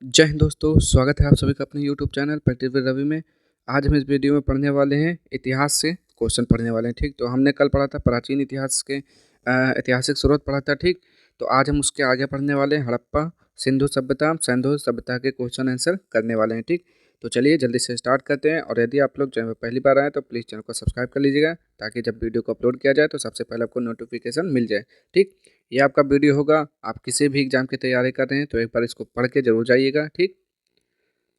जय हिंद दोस्तों, स्वागत है आप सभी का अपने YouTube channel practice with Ravi में। आज हम इस वीडियो में पढ़ने वाले हैं इतिहास से क्वेश्चन पढ़ने वाले हैं। ठीक, तो हमने कल पढ़ा था प्राचीन इतिहास के ऐतिहासिक स्रोत पढ़ा था। ठीक, तो आज हम उसके आगे पढ़ने वाले हैं हड़प्पा सिंधु सभ्यता के क्वेश्चन आंसर करने वाले हैं। ठीक, तो चलिए जल्दी से स्टार्ट करते हैं। और यदि आप लोग चैनल पर पहली बार आए तो प्लीज़ चैनल को सब्सक्राइब कर लीजिएगा, ताकि जब वीडियो को अपलोड किया जाए तो सबसे पहले आपको नोटिफिकेशन मिल जाए। ठीक, ये आपका वीडियो होगा। आप किसी भी एग्जाम की तैयारी कर रहे हैं तो एक बार इसको पढ़ के जरूर जाइएगा। ठीक,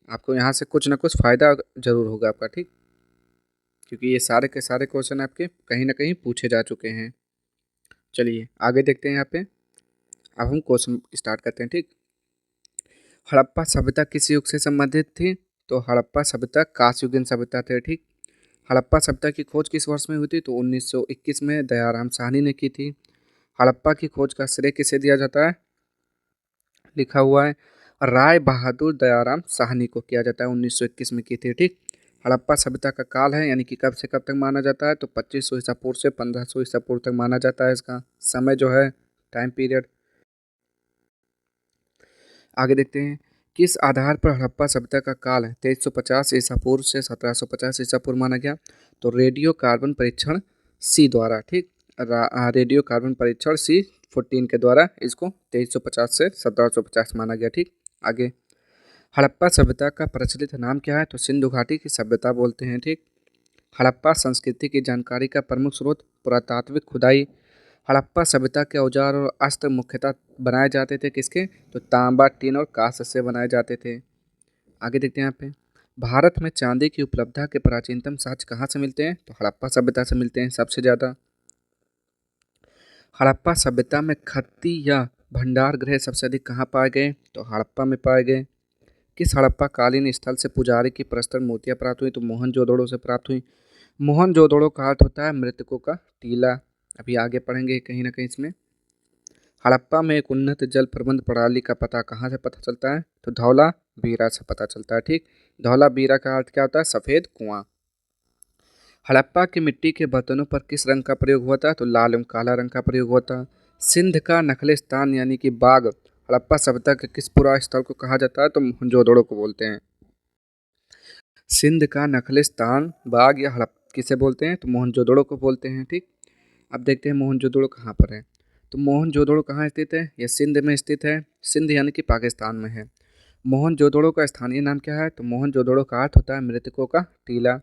आपको यहाँ से कुछ ना कुछ फ़ायदा ज़रूर होगा आपका। ठीक, क्योंकि ये सारे के सारे क्वेश्चन आपके कहीं ना कहीं पूछे जा चुके हैं। चलिए आगे देखते हैं। यहाँ पे अब हम क्वेश्चन स्टार्ट करते हैं। ठीक, हड़प्पा सभ्यता किस युग से संबंधित थी? तो हड़प्पा सभ्यता कांस्ययुगीन सभ्यता थे। ठीक, हड़प्पा सभ्यता की खोज किस वर्ष में हुई थी? तो 1921 में दयाराम साहनी ने की थी। हड़प्पा की खोज का श्रेय किसे दिया जाता है? लिखा हुआ है राय बहादुर दयाराम साहनी को किया जाता है। 1921 में की थी। ठीक, हड़प्पा सभ्यता का काल है, यानी कि कब से कब तक माना जाता है? तो 2500 ईसा पूर्व से 1500 ईसा पूर्व तक माना जाता है। इसका समय जो है, टाइम पीरियड। आगे देखते हैं, किस आधार पर हड़प्पा सभ्यता का काल है 2350 ईसा पूर्व से 1750 ईसा पूर्व माना गया? तो रेडियो कार्बन परीक्षण सी द्वारा। ठीक, रेडियो कार्बन परीक्षण C14 के द्वारा इसको 2350 से 1750 माना गया। ठीक, आगे, हड़प्पा सभ्यता का प्रचलित नाम क्या है? तो सिंधु घाटी की सभ्यता बोलते हैं। ठीक, हड़प्पा संस्कृति की जानकारी का प्रमुख स्रोत पुरातात्विक खुदाई। हड़प्पा सभ्यता के औजार और अस्त्र मुख्यतः बनाए जाते थे किसके? तो तांबा, टीन और कांस्य से बनाए जाते थे। आगे देखते हैं। यहाँ पे भारत में चांदी की उपलब्धता के प्राचीनतम साक्ष्य कहाँ से मिलते हैं? तो हड़प्पा सभ्यता से मिलते हैं सबसे ज़्यादा। हड़प्पा सभ्यता में खत्ती या भंडार गृह सबसे अधिक कहाँ पाए गए? तो हड़प्पा में पाए गए। किस हड़प्पा कालीन स्थल से पुजारी की प्रस्तर मूर्तियाँ प्राप्त हुई? तो मोहनजोदड़ो से प्राप्त हुई। मोहनजोदड़ो का अर्थ होता है मृतकों का टीला। अभी आगे पढ़ेंगे कहीं ना कहीं इसमें। हड़प्पा में एक उन्नत जल प्रबंध प्रणाली का पता कहाँ से पता चलता है? तो धौला बीरा से पता चलता है। ठीक, धौला बीरा का अर्थ क्या होता है? सफ़ेद कुआं। हड़प्पा की मिट्टी के बर्तनों पर किस रंग का प्रयोग हुआ था? तो लाल एवं काला रंग का प्रयोग हुआ था। सिंध का नखलिस्तान यानी कि बाग हड़प्पा सभ्यता के किस पुरा स्थल को कहा जाता है? तो मोहनजोदड़ो को बोलते हैं। सिंध का नखलिस्तान बाग या हड़प किसे बोलते हैं? तो मोहनजोदड़ो को बोलते हैं। ठीक, अब देखते हैं मोहनजोदड़ो कहाँ पर है। तो मोहनजोदड़ो कहाँ स्थित है? यह सिंध में स्थित है। सिंध यानी कि पाकिस्तान में है। मोहनजोदड़ो का स्थानीय नाम क्या है? तो मोहनजोदड़ो का अर्थ होता है मृतकों का टीला।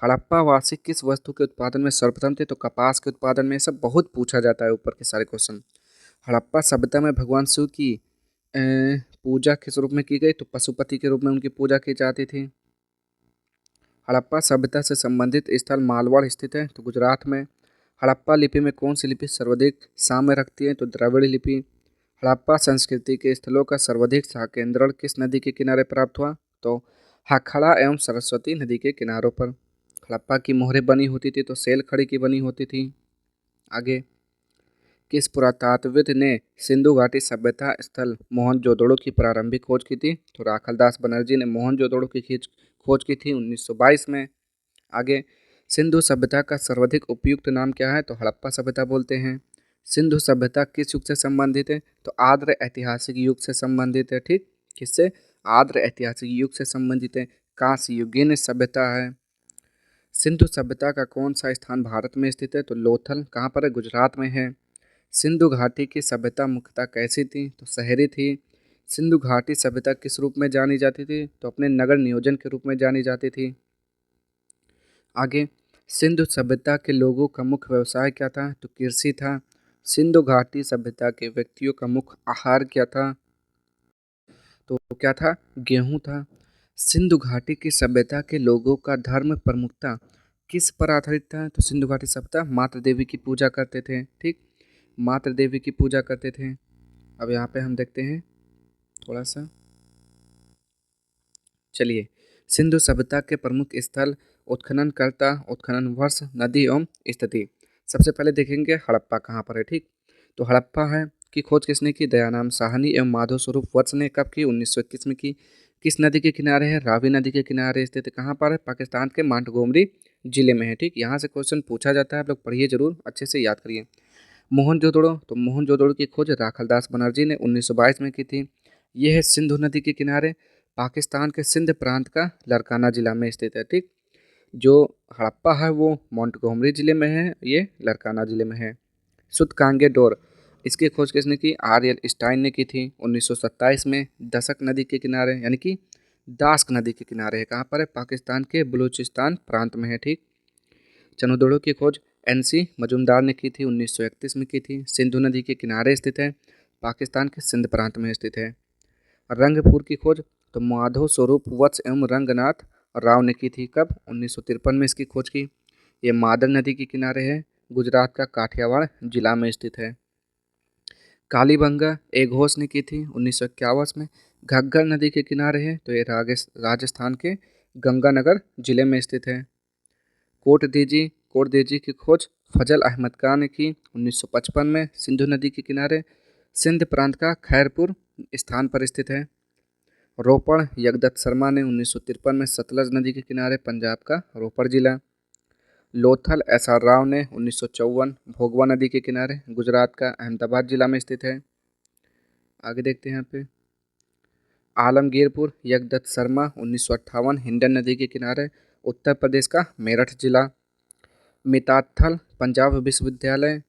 हड़प्पा वासी किस वस्तु के उत्पादन में सर्वप्रथम थे? तो कपास के उत्पादन में। सब बहुत पूछा जाता है ऊपर के सारे क्वेश्चन। हड़प्पा सभ्यता में भगवान शिव की पूजा किस रूप में की गई? तो पशुपति के रूप में उनकी पूजा की जाती थी। हड़प्पा सभ्यता से संबंधित स्थल मालवाड़ स्थित है, तो गुजरात में। हड़प्पा लिपि में कौन सी लिपि सर्वाधिक साम्य रखती है? तो द्रविड़ लिपि। हड़प्पा संस्कृति के स्थलों का सर्वाधिक साकेंद्रण किस नदी के किनारे प्राप्त हुआ? तो हाखड़ा एवं सरस्वती नदी के किनारों पर। हड़प्पा की मोहरें बनी होती थी तो सेल खड़ी की बनी होती थी। आगे, किस पुरातात्विद ने सिंधु घाटी सभ्यता स्थल मोहनजोदड़ो की प्रारंभिक खोज की थी? तो राखलदास बनर्जी ने मोहनजोदड़ो की खोज की थी 1922 में। आगे, सिंधु सभ्यता का सर्वाधिक उपयुक्त नाम क्या है? तो हड़प्पा सभ्यता बोलते हैं। सिंधु सभ्यता किस युग से संबंधित है? तो आर्द्र ऐतिहासिक युग से संबंधित है। ठीक, किससे? आर्द्र ऐतिहासिक युग से संबंधित है। कांस्ययुगीन सभ्यता है। सिंधु सभ्यता का कौन सा स्थान भारत में स्थित है? तो लोथल कहाँ पर है? गुजरात में है। सिंधु घाटी की सभ्यता मुख्यतः कैसी थी? तो शहरी थी। सिंधु घाटी सभ्यता किस रूप में जानी जाती थी? तो अपने नगर नियोजन के रूप में जानी जाती थी। आगे, सिंधु सभ्यता के लोगों का मुख्य व्यवसाय क्या था? तो कृषि था। सिंधु घाटी सभ्यता के व्यक्तियों का मुख्य आहार क्या था? तो क्या था? गेहूं था। सिंधु घाटी की सभ्यता के लोगों का धर्म प्रमुखता किस पर आधारित था? तो सिंधु घाटी सभ्यता मातृ देवी की पूजा करते थे। ठीक, मातृ देवी की पूजा करते थे। अब यहाँ पे हम देखते हैं थोड़ा सा। चलिए, सिंधु सभ्यता के प्रमुख स्थल उत्खननकर्ता, उत्खनन वर्ष, नदी एवं स्थिति। सबसे पहले देखेंगे हड़प्पा कहाँ पर है। ठीक, तो हड़प्पा है की खोज किसने की? दयाराम साहनी एवं माधव स्वरूप वत्स ने कब की? 1921 में की। किस नदी के किनारे है? रावी नदी के किनारे स्थित है। कहाँ पर है? पाकिस्तान के मांटगोमरी जिले में है। ठीक, यहाँ से क्वेश्चन पूछा जाता है, आप लोग पढ़िए जरूर, अच्छे से याद करिए। मोहनजोदड़ो, तो मोहनजोदड़ो की खोज राखलदास बनर्जी ने 1922 में की थी। ये है सिंधु नदी के किनारे पाकिस्तान के सिंध प्रांत का लरकाना जिला में स्थित है। ठीक। जो हड़प्पा है वो मोंटगोमरी जिले में है, ये लरकाना जिले में है। सुतकांगे डोर, इसकी खोज किसने की? आर एल स्टाइन ने की थी 1927 में। दसक नदी के किनारे यानी कि दास्क नदी के किनारे है। कहाँ पर है? पाकिस्तान के बलूचिस्तान प्रांत में है। ठीक। चनुदड़ों की खोज एन.सी. मजूमदार ने की थी 1931 में की थी। सिंधु नदी के किनारे स्थित है, पाकिस्तान के सिंध प्रांत में स्थित है। रंगपुर की खोज तो माधव स्वरूप वत्स एवं रंगनाथ राव ने की थी। कब? 1953 में इसकी खोज की। ये मादर नदी के किनारे है, गुजरात का काठियावाड़ जिला में स्थित है। कालीबंगा एक घोष ने की थी 1951 में। घग्गर नदी के किनारे है, तो ये राजस्थान के गंगानगर जिले में स्थित है। कोट देजी की खोज फजल अहमद खान ने की 1955 में। सिंधु नदी के किनारे सिंध प्रांत का खैरपुर स्थान पर स्थित है। रोपड़ यगदत्त शर्मा ने 1953 में। सतलज नदी के किनारे पंजाब का रोपड़ जिला। लोथल एस.आर. राव ने 1954 भोगवा नदी के किनारे गुजरात का अहमदाबाद जिला में स्थित है। आगे देखते हैं यहाँ पे आलमगीरपुर यगदत्त शर्मा 1958 हिंडन नदी के किनारे उत्तर प्रदेश का मेरठ जिला। मिताथल पंजाब विश्वविद्यालय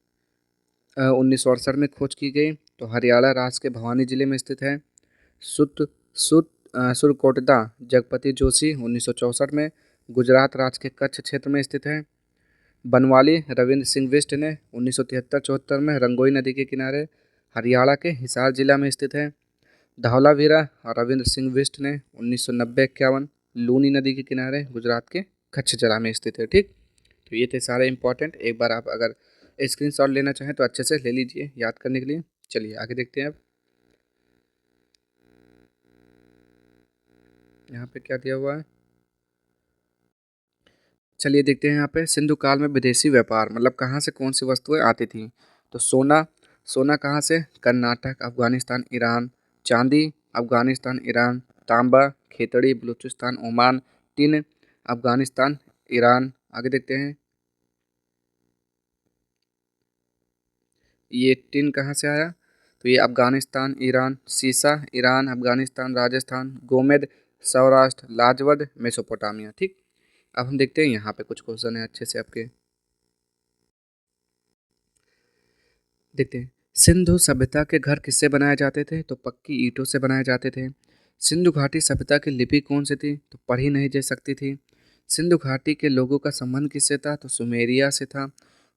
1968 में खोज की गई, तो हरियाणा राज्य के भवानी जिले में स्थित है। सुत सुत सुरकोटदा जगपति जोशी 1964 में गुजरात राज्य के कच्छ क्षेत्र में स्थित है। बनवाली रविंद्र सिंह बिष्ट ने 1973-74 में रंगोई नदी के किनारे हरियाणा के हिसार जिला में स्थित है। धौलावीरा रविंद्र सिंह बिष्ट ने 1990-91 लूनी नदी के किनारे गुजरात के कच्छ जिला में स्थित है। ठीक। तो ये थे सारे इंपॉर्टेंट। एक बार आप अगर स्क्रीनशॉट लेना चाहें तो अच्छे से ले लीजिए याद करने के लिए। चलिए आगे देखते हैं अब यहाँ पे क्या दिया हुआ है। चलिए देखते हैं यहाँ पे सिंधु काल में विदेशी व्यापार मतलब कहाँ से कौन सी वस्तुएं आती थी। तो सोना, सोना कहाँ से? कर्नाटक, अफगानिस्तान, ईरान। चांदी अफगानिस्तान, ईरान। तांबा Khetri, Balochistan, Oman. Tin Afghanistan, Iran. आगे देखते हैं ये टिन कहाँ से आया, तो ये अफगानिस्तान, ईरान। सीसा ईरान, अफगानिस्तान, राजस्थान। गोमेद सौराष्ट्र, लाजवद मेसोपोटामिया। ठीक। अब हम देखते हैं यहाँ पे कुछ क्वेश्चन है अच्छे से आपके। देखते हैं सिंधु सभ्यता के घर किससे बनाए जाते थे, तो पक्की ईंटों से बनाए जाते थे। सिंधु घाटी सभ्यता की लिपि कौन सी थी, तो पढ़ी नहीं जा सकती थी। सिंधु घाटी के लोगों का संबंध किससे था, तो सुमेरिया से था।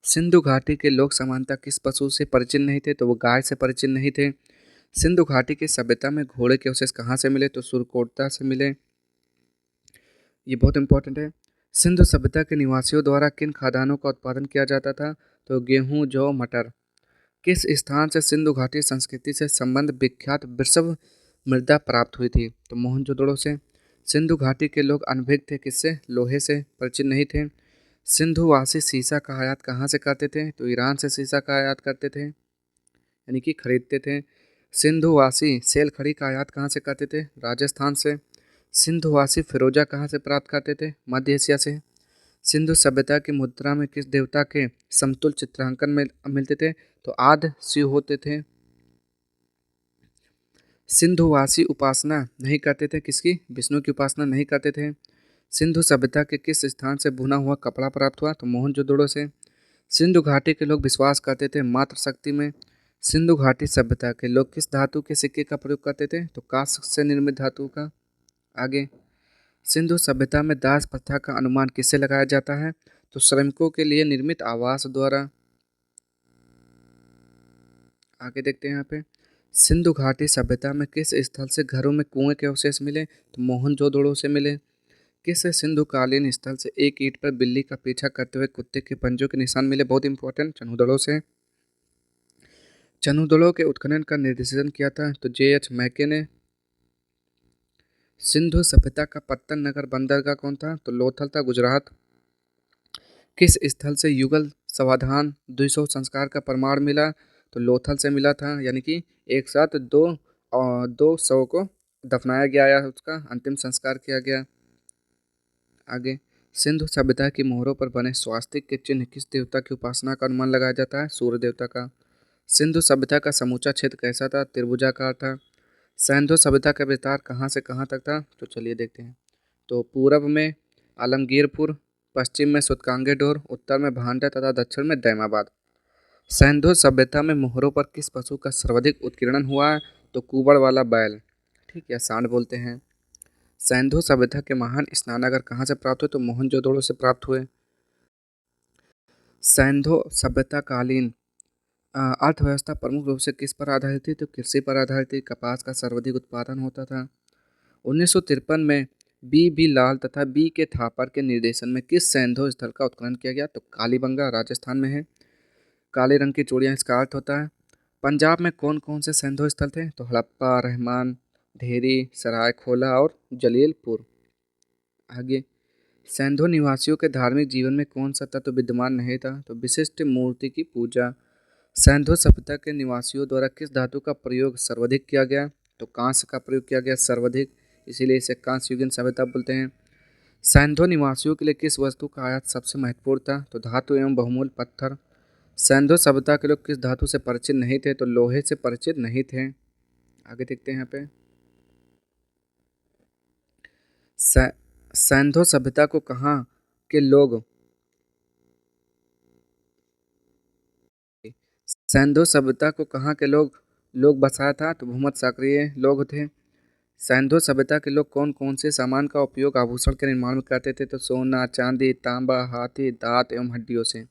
सिंधु घाटी के लोग सामान्यतः किस पशु से परिचित नहीं थे, तो वो गाय से परिचित नहीं थे। सिंधु घाटी की सभ्यता में घोड़े के अवशेष कहाँ से मिले, तो सुरकोटता से मिले। ये बहुत इंपॉर्टेंट है। सिंधु सभ्यता के निवासियों द्वारा किन खाद्यान्नों का उत्पादन किया जाता था, तो गेहूं, जौ, मटर। किस स्थान से सिंधु घाटी संस्कृति से संबंध विख्यात वृषभ मृदा प्राप्त हुई थी, तो मोहनजोदड़ो से। सिंधु घाटी के लोग अनभिज्ञ थे किससे, लोहे से परिचित नहीं थे। सिंधुवासी सीसा का आयात कहाँ से करते थे, तो ईरान से सीसा का आयात करते थे यानी कि खरीदते थे। सिंधुवासी सेल खड़ी का आयात कहाँ से करते थे, राजस्थान से। सिंधुवासी फिरोजा कहाँ से प्राप्त करते थे, मध्य एशिया से। सिंधु सभ्यता की मुद्रा में किस देवता के समतुल चित्रांकन में मिलते थे, तो आद्य शिव होते थे। सिंधुवासी उपासना नहीं करते थे किसकी, विष्णु की उपासना नहीं करते थे। सिंधु सभ्यता के किस स्थान से बुना हुआ कपड़ा प्राप्त हुआ, तो मोहनजोदड़ो से। सिंधु घाटी के लोग विश्वास करते थे मातृ शक्ति में। सिंधु घाटी सभ्यता के लोग किस धातु के सिक्के का प्रयोग करते थे, तो कांस्य से निर्मित धातु का। आगे सिंधु सभ्यता में दास प्रथा का अनुमान किससे लगाया जाता है, तो श्रमिकों के लिए निर्मित आवास द्वारा। आगे देखते हैं यहाँ पे सिंधु घाटी सभ्यता में किस स्थल से घरों में कुएं के अवशेष मिले, तो मोहनजोदड़ो से मिले। किस सिंधुकालीन स्थल से एक ईंट पर बिल्ली का पीछा करते हुए कुत्ते के पंजों के निशान मिले, बहुत इंपॉर्टेंट, चनुदड़ो से। चनुदड़ो के उत्खनन का निर्देशन किया था, तो जे.एच. मैके ने। सिंधु सभ्यता का पत्तन नगर बंदरगाह कौन था, तो लोथल था, गुजरात। किस स्थल से युगल समाधान 200 संस्कार का प्रमाण मिला, तो लोथल से मिला था, यानी कि एक साथ दो शव को दफनाया गया या उसका अंतिम संस्कार किया गया। आगे सिंधु सभ्यता की मोहरों पर बने स्वास्तिक के चिन्ह किस देवता की उपासना का अनुमान लगाया जाता है, सूर्य देवता का। सिंधु सभ्यता का समूचा क्षेत्र कैसा था, त्रिभुजाकार था। सैंधव सभ्यता का विस्तार कहाँ से कहाँ तक था, तो चलिए देखते हैं। तो पूरब में आलमगीरपुर, पश्चिम में सुतकांगेडोर, उत्तर में भांडा तथा दक्षिण में दैमाबाद। सैंधव सभ्यता में मोहरों पर किस पशु का सर्वाधिक उत्कीर्णन हुआ है, तो कुबड़ वाला बैल, ठीक है, सांड बोलते हैं। सैंधव सभ्यता के महान स्नानागार कहाँ से प्राप्त हुए, तो मोहनजोदड़ो से प्राप्त हुए। सैंधव सभ्यता कालीन अर्थव्यवस्था प्रमुख रूप से किस पर आधारित थी, तो कृषि पर आधारित थी। कपास का सर्वाधिक उत्पादन होता था। 1953 में बी लाल तथा बी के थापर के निर्देशन में किस सैंधव स्थल का उत्खनन किया गया, तो कालीबंगा राजस्थान में है। काले रंग की चूड़ियाँ इसका अर्थ होता है। पंजाब में कौन कौन से सैंधव स्थल थे, तो हड़प्पा, रहमान, धेरी, सरायखोला और जलीलपुर। आगे, सैंधव निवासियों के धार्मिक जीवन में कौन सा तत्व विद्यमान नहीं था, तो विशिष्ट मूर्ति की पूजा। सैंधव सभ्यता के निवासियों द्वारा किस धातु का प्रयोग सर्वाधिक किया गया, तो कांस्य का प्रयोग किया गया सर्वाधिक, इसीलिए इसे कांस्य युगीन सभ्यता बोलते हैं। सैंधव निवासियों के लिए किस वस्तु का आयात सबसे महत्वपूर्ण था, तो धातु एवं बहुमूल्य पत्थर। सैंधव सभ्यता के लोग किस धातु से परिचित नहीं थे, तो लोहे से परिचित नहीं थे। आगे देखते हैं यहाँ पे। सै- सैंधव सभ्यता को कहाँ के लोग सैंधव सभ्यता को कहाँ के लोग बसाया था, तो भूमध्य सागरीय लोग थे। सैंधव सभ्यता के लोग कौन कौन से सामान का उपयोग आभूषण के निर्माण में करते थे, तो सोना, चांदी, तांबा, हाथी दांत एवं हड्डियों से।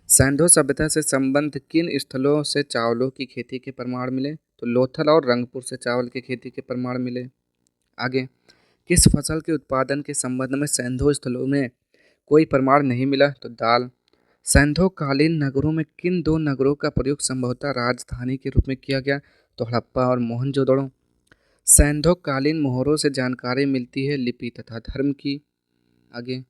सैंधव सभ्यता से संबंध किन स्थलों से चावलों की खेती के प्रमाण मिले, तो लोथल और रंगपुर से चावल की खेती के प्रमाण मिले। आगे, किस फसल के उत्पादन के संबंध में सैंधव स्थलों में कोई प्रमाण नहीं मिला, तो दाल। सैंधव कालीन नगरों में किन दो नगरों का प्रयोग संभवतः राजधानी के रूप में किया गया, तो हड़प्पा और मोहनजोदड़ो। सैंधव कालीन मोहरों से जानकारी मिलती है लिपि तथा धर्म की। आगे,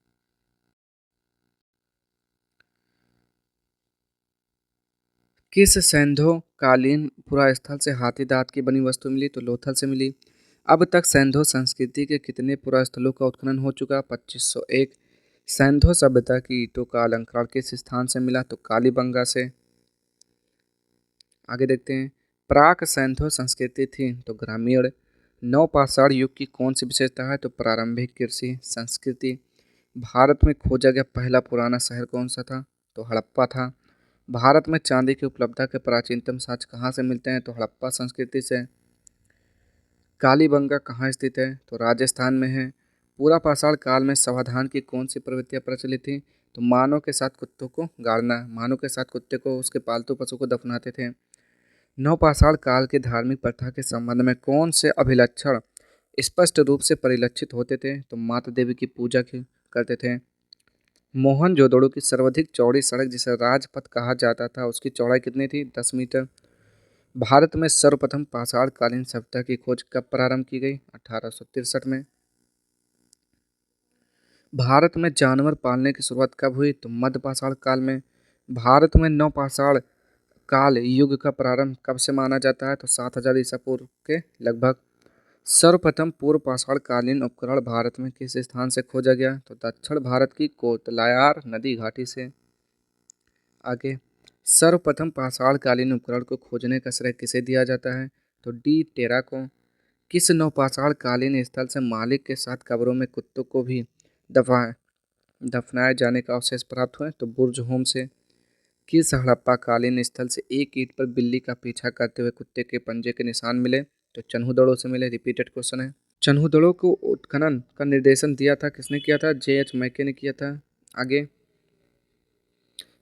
किस सैंधव कालीन पुरास्थल से हाथी दांत की बनी वस्तु मिली, तो लोथल से मिली। अब तक सैंधव संस्कृति के कितने पुरास्थलों का उत्खनन हो चुका, 2501। सैंधव सभ्यता की ईंटों का अलंकार किस स्थान से मिला, तो कालीबंगा से। आगे देखते हैं। प्राक सैंधव संस्कृति थी, तो ग्रामीण। नवपाषाण युग की कौन सी विशेषता है, तो प्रारंभिक कृषि संस्कृति। भारत में खोजा गया पहला पुराना शहर कौन सा था, तो हड़प्पा था। भारत में चांदी की उपलब्धता के प्राचीनतम साक्ष्य कहाँ से मिलते हैं, तो हड़प्पा संस्कृति से। कालीबंगा कहाँ स्थित है, तो राजस्थान में है। पूरा पाषाण काल में समाधान की कौन सी प्रवृत्तियाँ प्रचलित थी, तो मानव के साथ कुत्तों को गाड़ना, मानव के साथ कुत्ते को उसके पालतू पशु को दफनाते थे। नवपाषाण काल की धार्मिक प्रथा के संबंध में कौन से अभिलक्षण स्पष्ट रूप से परिलक्षित होते थे, तो माता देवी की पूजा की करते थे। मोहनजोदड़ो की सर्वाधिक चौड़ी सड़क जिसे राजपथ कहा जाता था, उसकी चौड़ाई कितनी थी, 10 मीटर। भारत में सर्वप्रथम पाषाण कालीन सभ्यता की खोज कब प्रारंभ की गई, 1863 में। भारत में जानवर पालने की शुरुआत कब हुई, तो मध्य पाषाण काल में। भारत में नवपाषाण काल युग का प्रारंभ कब से माना जाता है, तो 7000 ईसा पूर्व के लगभग। सर्वप्रथम पूर्व पाषाण कालीन उपकरण भारत में किस स्थान से खोजा गया, तो दक्षिण भारत की कोतलायार नदी घाटी से। आगे, सर्वप्रथम पाषाण कालीन उपकरण को खोजने का श्रेय किसे दिया जाता है, तो डी टेरा को। किस नवपाषाण कालीन स्थल से मालिक के साथ कब्रों में कुत्तों को भी दफा दफनाए जाने का अवशेष प्राप्त हुए, तो बुर्ज होम से। किस हड़प्पा कालीन स्थल से एक ईंट पर बिल्ली का पीछा करते हुए कुत्ते के पंजे के निशान मिले, तो चन्हूदड़ो से मिले, रिपीटेड क्वेश्चन है। चन्हूदड़ो को उत्खनन का निर्देशन दिया था किसने किया था, J.H. मैके ने किया था। आगे,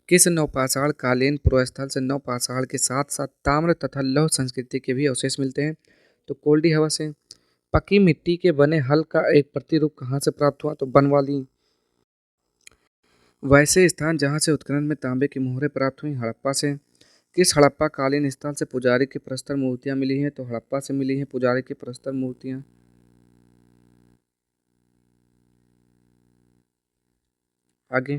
किस नवपाषाण कालीन पुरोस्थल से नवपाषाण के साथ साथ ताम्र तथा लौह संस्कृति के भी अवशेष मिलते हैं, तो कोल्डी हवा से। पक्की मिट्टी के बने हल का एक प्रतिरूप कहाँ से प्राप्त हुआ, तो बनवाली। वैसे स्थान जहाँ से उत्खनन में तांबे की मोहरें प्राप्त हुई, हड़प्पा से। किस हड़प्पा कालीन स्थल से पुजारी की प्रस्तर मूर्तियां मिली हैं, तो हड़प्पा से मिली हैं पुजारी की प्रस्तर मूर्तियां। आगे,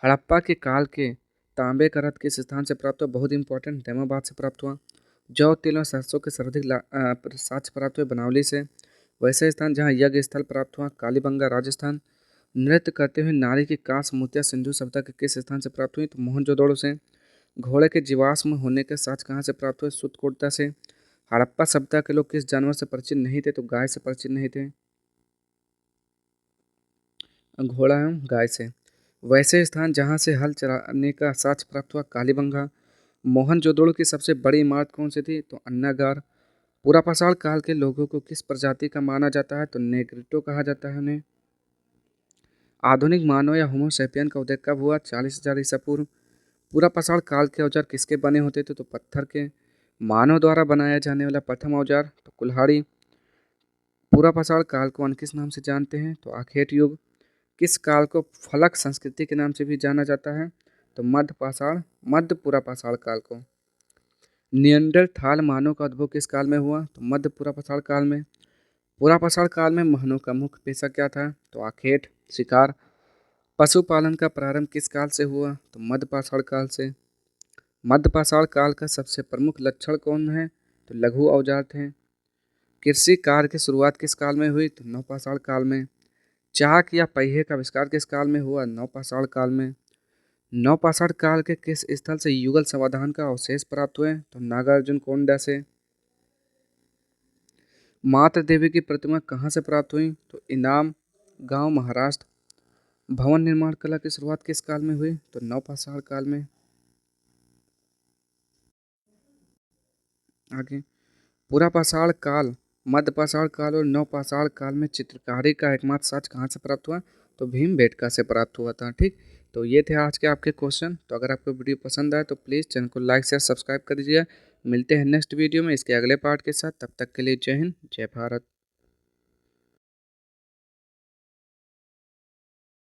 हड़प्पा के काल के तांबे का रथ किस स्थान से प्राप्त हुआ, बहुत इंपॉर्टेंट, दैमाबाद से प्राप्त हुआ। जौ तिल और सरसों के सर्वाधिक साक्ष्य प्राप्त हुए, बनावली से। वैसे स्थान जहाँ यज्ञ स्थल प्राप्त हुआ, कालीबंगा राजस्थान। नृत्य करते हुए नारी की कांस्य मूर्तियां सिंधु सभ्यता के किस स्थान से प्राप्त हुई, तो मोहनजोदड़ो से। घोड़े के जीवाश्म होने के साक्ष्य कहाँ से प्राप्त हुए, सुतकोटदा से। हड़प्पा सभ्यता के लोग किस जानवर से परिचित नहीं थे? तो गाय से परिचित नहीं थे। घोड़ा एवं गाय से। वैसे स्थान जहाँ से हल चलाने का साक्ष्य प्राप्त हुआ? कालीबंगा। मोहनजोदड़ो की सबसे बड़ी इमारत कौन सी थी? तो अन्नागार। पुरापाषाण काल के लोगों को किस प्रजाति का माना जाता है? तो नेग्रिटो कहा जाता है उन्हें। आधुनिक मानव या होमो सैपियन का उदय कब हुआ? 40,000 ईसा पूर्व। पुरापाषाण काल के औजार किसके बने होते थे? तो पत्थर के। मानव द्वारा बनाया जाने वाला प्रथम औजार? तो कुल्हाड़ी। पुरापाषाण काल को अन्य किस नाम से जानते हैं? तो आखेट युग। किस काल को फलक संस्कृति के नाम से भी जाना जाता है? तो मध्य पुरापाषाण काल को। नियंडरथाल मानव का उद्भव किस काल में हुआ? तो मध्य पुरापाषाण काल में। पुरापाषाण काल में मानव का मुख्य पेशा क्या था? तो आखेट, शिकार। पशुपालन का प्रारंभ किस काल से हुआ? तो मध्यपाषाण काल से। मध्यपाषाण काल का सबसे प्रमुख लक्षण कौन है? तो लघु औजार थे। कृषि कार्य की शुरुआत किस काल में हुई? तो नवपाषाण काल में। चाक या पहिए का आविष्कार किस काल में हुआ? नवपाषाण काल में। नवपाषाण काल के किस स्थल से युगल समाधान का अवशेष प्राप्त हुए? तो नागार्जुन कोंडा से। मातृ देवी की प्रतिमा कहाँ से प्राप्त हुई? तो इनाम गांव, महाराष्ट्र। भवन निर्माण कला की शुरुआत किस काल में हुई? तो नवपाषाण काल में। आगे, पुरापाषाण काल, मध्यपाषाण काल और नवपाषाण काल में चित्रकारी का एकमात्र साक्ष्य कहाँ से प्राप्त हुआ? तो भीमबेटका से प्राप्त हुआ था। ठीक, तो ये थे आज के आपके क्वेश्चन। तो अगर आपको वीडियो पसंद आए तो प्लीज़ चैनल को लाइक शेयर सब्सक्राइब कर दीजिए। मिलते हैं नेक्स्ट वीडियो में इसके अगले पार्ट के साथ। तब तक के लिए जय हिंद, जय भारत।